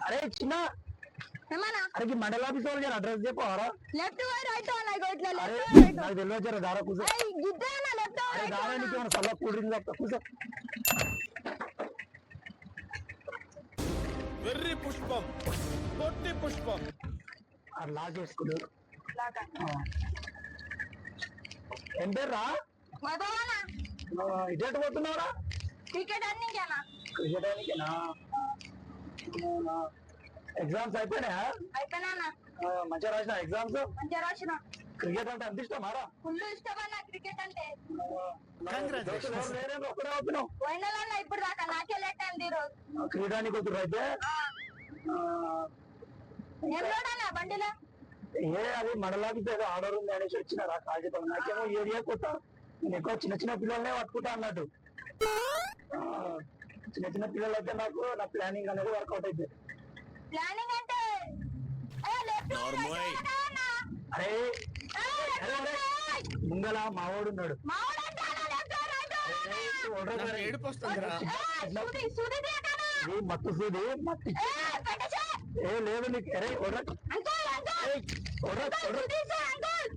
అరే చిన్న అరే మండల ఆఫీస్ వాళ్ళు అడ్రస్ చెప్పారా? లెఫ్ట్ రైట్ నాకు తెలియదు జర దారా కూర్చో. అరే దారా నీకు ఏమైనా సల్లా కూల్ డ్రింక్ చెప్తా కూర్చో. వెర్రి పుష్పం కొట్టి పుష్పం అది లాక్ చేసుకున్నారు. ఏం పేర్రా? ఇటు పోతున్నావురా? క్రికెట్ అన్నికేనా? క్రికెట్ అన్నికేనా? ఎగ్జామ్స్ అయిపోయినాయా? అయిపోయినా. మంచిగా రాసిన ఎగ్జామ్స్? మంచిగా రాసిన. క్రికెట్ అంటే అంత ఇష్టమారా? ఫుల్ ఇష్టమన్నా క్రికెట్ అంటే. ఒక్కడే అవుతున్నావు పోయినా ఇప్పుడు దాకా నాకే లేట్ అయింది ఈరోజు. క్రీడానికి వద్దు అయితే ఏం లోడన్నా బండిలో? ఏ అది మండలాకి ఏదో ఆర్డర్ ఉంది అనేసి వచ్చినారా కాగితం. నాకేమో ఏరియా కొత్త, నేను ఎక్కువ చిన్న చిన్న పిల్లలనే పట్టుకుంటా అన్నట్టు. చిన్న చిన్న పిల్లలు అయితే నాకు నా ప్లానింగ్ అనేది వర్కౌట్ అయితే. ప్లానింగ్ అంటే అరే ముంగల మావాడు ఉన్నాడు. మత్తు సూది మత్తి ఏ లేదు నీకు. అరే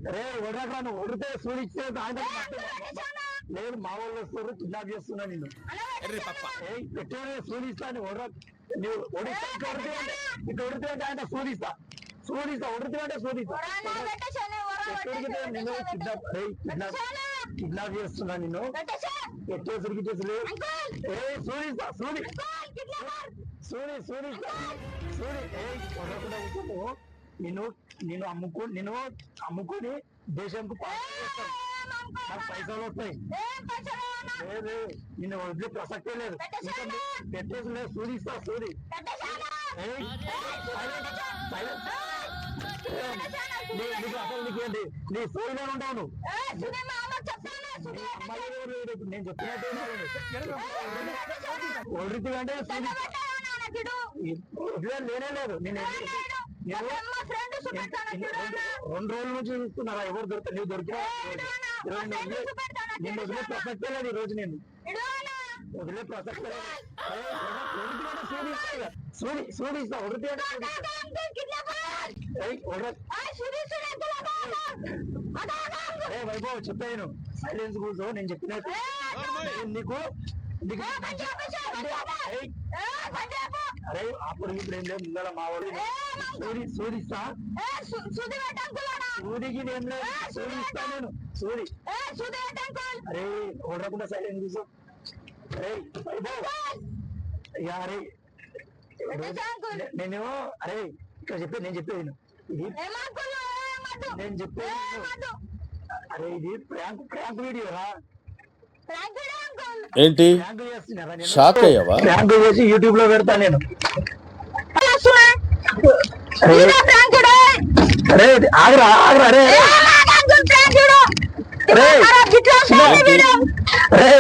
అరే ఒడరా నువ్వు ఒడితే సూది ఇచ్చే లేదు మా వాళ్ళు వస్తారు కిడ్నాప్ చేస్తున్నా నిన్ను. పెట్టే సూది ఇస్తాను ఒడరా. నువ్వు ఒడిస్తా ఇటు ఒడితే అంటే ఆయన సూదిస్తా ఒడితే అంటే సూదిస్తా. నిన్ను కిడ్నాప్ చేస్తున్నా నిన్ను. పెట్టేసరికి సూదిస్తా నిన్ను అమ్ముకొని దేశంకు నాకు పైసలు వస్తాయి. లేదు నిన్ను వదిలే ప్రసక్తే లేదు. పెట్టేసి లేదు సూదిస్తా సూది. నీకు అసలు నీకేంటి నీ సూదిలో ఉంటావు నువ్వు. నేను చెప్పినట్టు ఒడితే అంటే లేనే లేదు. నేను 2 రోజుల నుంచి చూస్తున్నారా ఎవరు దొరుకుతా? నువ్వు దొరికినా నిన్ను వదిలే ప్రసక్తే లేదు. ఈ రోజు నేను వదిలే ప్రసక్తే లేదు. సూదిస్తా ఒడితే అరే వైభవ్ చెప్పాను సైలెన్స్ కూర్చో. నేను చెప్పినట్టు నీకు అరే అప్పుడు ఇప్పుడు ఏం లేదు. ముందర మా వాడు సూదిస్తా సూదికి ఏం లేదు. సూదిస్తా నేను సూది. అరే ఓడకుండా సైలెన్స్ కూర్చో. అరే వైభవ్ అరే నేను అరే ఇక్కడ చెప్పేది నేను చెప్పేది నేను చెప్పేది అరే ఇది ప్రాంక్ వీడియో రా. ఏంటి షాక్ అయ్యావా? ప్రాంక్ చేసి యూట్యూబ్ లో పెడతా నేను. అరే ఆగరా అరే అరే